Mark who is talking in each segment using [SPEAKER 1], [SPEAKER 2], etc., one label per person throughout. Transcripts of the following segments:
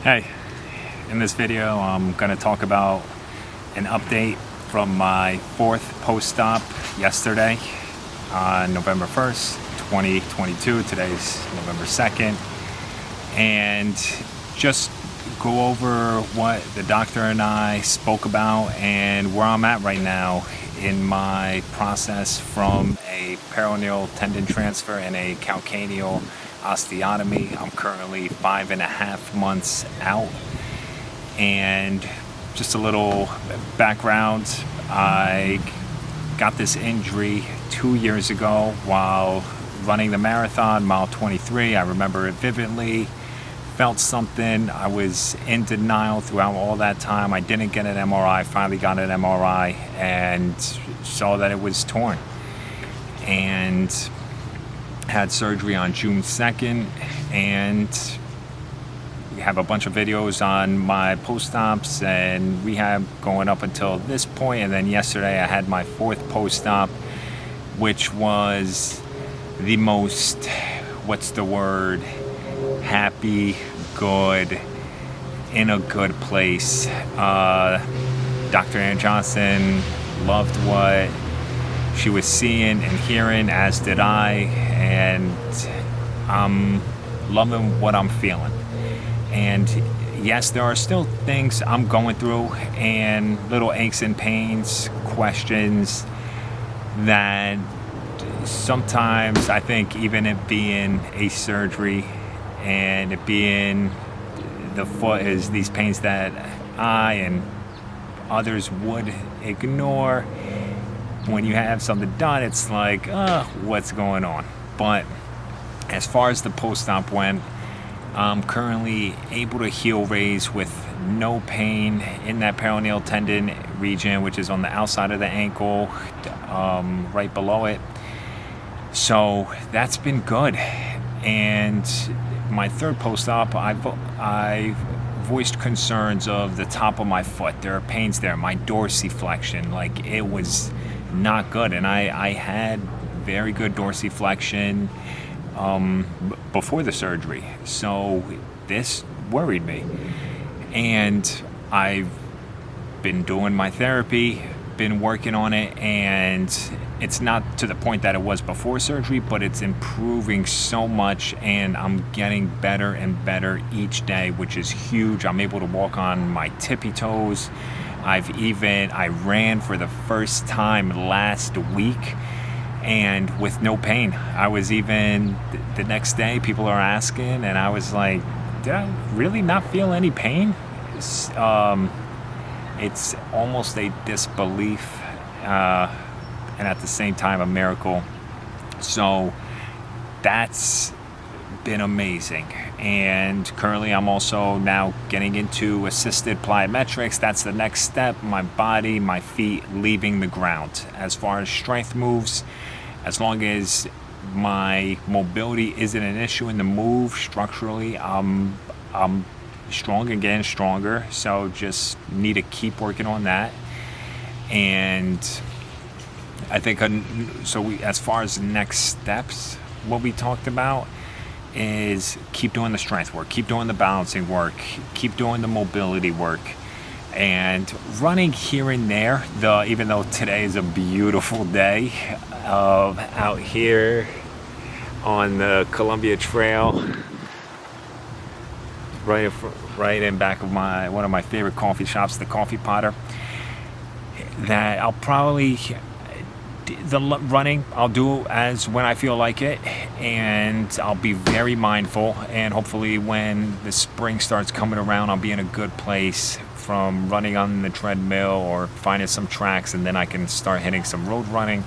[SPEAKER 1] Hey, in this video I'm going to talk about an update from my fourth post-op yesterday on November 1st, 2022. Today's November 2nd. And just go over what the doctor and I spoke about and where I'm at right now in my process from a peroneal tendon transfer and a calcaneal osteotomy. I'm currently 5.5 months out. And just a little background, I got this injury 2 years ago while running the marathon, mile 23. I remember it vividly. Felt something. I was in denial throughout all that time. I didn't get an MRI. Finally got an MRI and saw that it was torn. And had surgery on June 2nd. And we have a bunch of videos on my post-ops and rehab going up until this point. And then yesterday I had my fourth post-op, which was the most, happy, good, in a good place. Dr. Ann Johnson loved what she was seeing and hearing, as did I, and I'm loving what I'm feeling. And yes, there are still things I'm going through and little aches and pains, questions that sometimes I think, even it being a surgery and it being the foot, is these pains that I and others would ignore. When you have something done, it's like, what's going on? But as far as the post-op went, I'm currently able to heel raise with no pain in that peroneal tendon region, which is on the outside of the ankle, right below it. So that's been good. And my third post-op, I voiced concerns of the top of my foot. There are pains there. My dorsiflexion, like, it was not good. And I had very good dorsiflexion before the surgery. So this worried me. And I've been doing my therapy, been working on it, and it's not to the point that it was before surgery, but it's improving so much, and I'm getting better and better each day, which is huge. I'm able to walk on my tippy toes. I ran for the first time last week and with no pain. I was even, the next day, people are asking, and I was like, did I really not feel any pain? It's almost a disbelief, and at the same time a miracle. So that's been amazing. And currently I'm also now getting into assisted plyometrics. That's the next step. My body, my feet leaving the ground. As far as strength moves, as long as my mobility isn't an issue in the move structurally, I'm strong and getting stronger. So just need to keep working on that. And I think, as far as next steps, what we talked about is keep doing the strength work, keep doing the balancing work, keep doing the mobility work, and running here and there. Even though today is a beautiful day out here on the Columbia Trail, right in back of one of my favorite coffee shops, the Coffee Potter, that I'll probably, the running I'll do as when I feel like it, and I'll be very mindful, and hopefully when the spring starts coming around, I'll be in a good place from running on the treadmill or finding some tracks, and then I can start hitting some road running.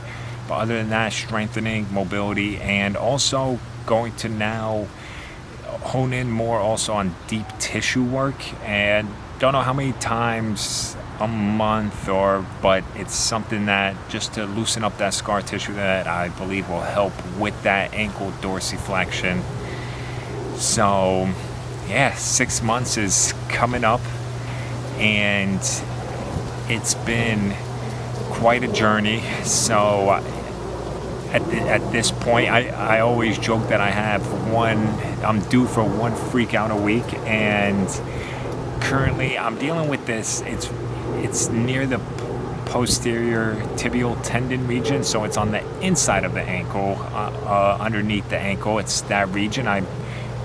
[SPEAKER 1] But other than that, strengthening, mobility, and also going to now hone in more also on deep tissue work. And don't know how many times a month, but it's something that just to loosen up that scar tissue that I believe will help with that ankle dorsiflexion. So yeah, 6 months is coming up, and it's been quite a journey. So at this point, I always joke that I'm due for one freak out a week, and currently I'm dealing with this. It's near the posterior tibial tendon region, so it's on the inside of the ankle, underneath the ankle. It's that region. I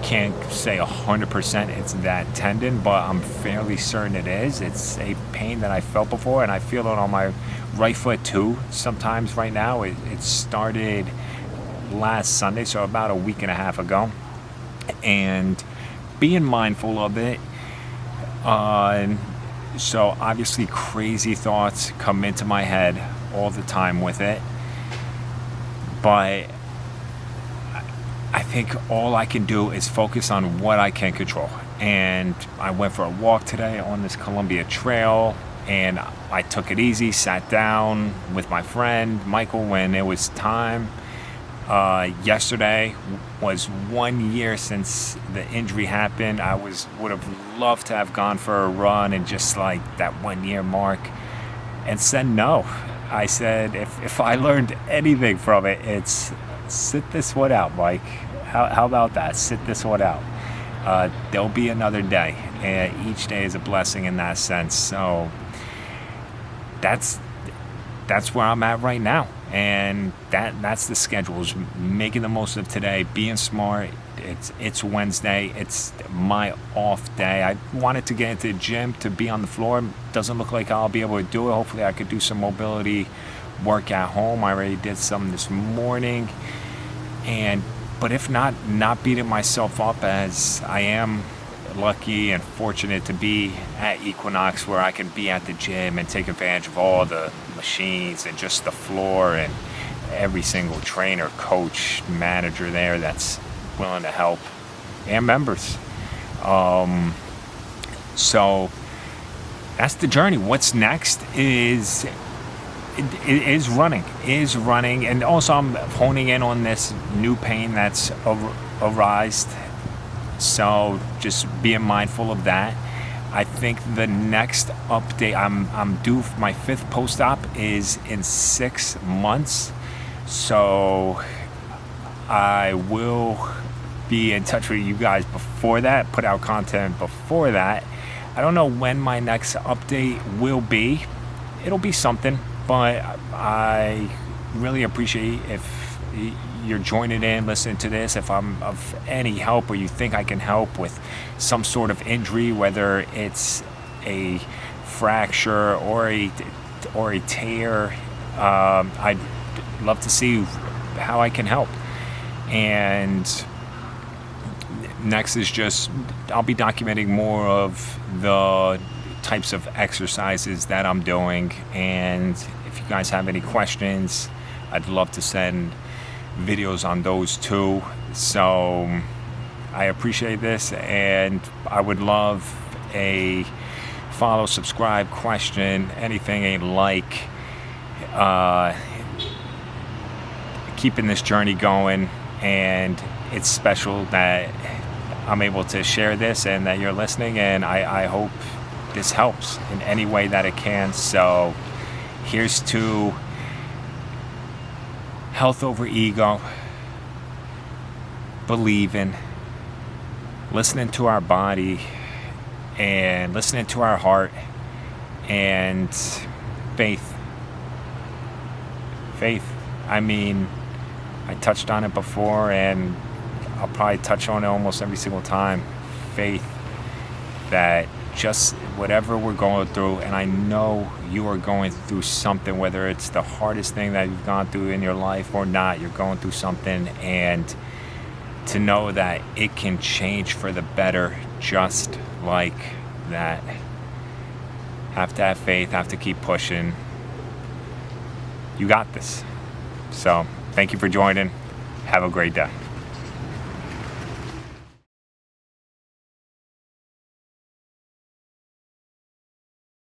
[SPEAKER 1] can't say 100% it's that tendon, but I'm fairly certain it is. It's a pain that I felt before, and I feel it on my right foot too sometimes right now. It started last Sunday, so about a week and a half ago, and being mindful of it. So obviously crazy thoughts come into my head all the time with it, but I think all I can do is focus on what I can control. And I went for a walk today on this Columbia Trail, and I took it easy, sat down with my friend Michael when it was time. Yesterday was 1 year since the injury happened. I would have loved to have gone for a run and just like that 1 year mark, and said no. I said if I learned anything from it, it's sit this one out, Mike. How about that? Sit this one out. There'll be another day, and each day is a blessing in that sense. So that's where I'm at right now, and that's the schedule, is making the most of today, being smart. It's Wednesday, it's my off day. I wanted to get into the gym to be on the floor. Doesn't look like I'll be able to do it. Hopefully I could do some mobility work at home. I already did some this morning, but if not beating myself up, as I am lucky and fortunate to be at Equinox, where I can be at the gym and take advantage of all the machines and just the floor and every single trainer, coach, manager there that's willing to help, and members. So that's the journey. What's next is running, and also I'm honing in on this new pain that's arisen. So just being mindful of that. I think the next update, I'm due for my 5th post-op is in 6 months. So I will be in touch with you guys before that, put out content before that. I don't know when my next update will be. It'll be something, but I really appreciate if you're joining in, listening to this. If I'm of any help, or you think I can help with some sort of injury, whether it's a fracture or a tear, I'd love to see how I can help. And next is just, I'll be documenting more of the types of exercises that I'm doing, and if you guys have any questions, I'd love to send videos on those too. So I appreciate this, and I would love a follow, subscribe, question, anything, a like, keeping this journey going. And it's special that I'm able to share this and that you're listening, and I hope this helps in any way that it can. So here's to health over ego, believing, listening to our body, and listening to our heart, and faith. I mean, I touched on it before, and I'll probably touch on it almost every single time. Faith that just whatever we're going through, and I know you are going through something, whether it's the hardest thing that you've gone through in your life or not, you're going through something, and to know that it can change for the better just like that. Have to have faith, have to keep pushing. You got this. So thank you for joining. Have a great day.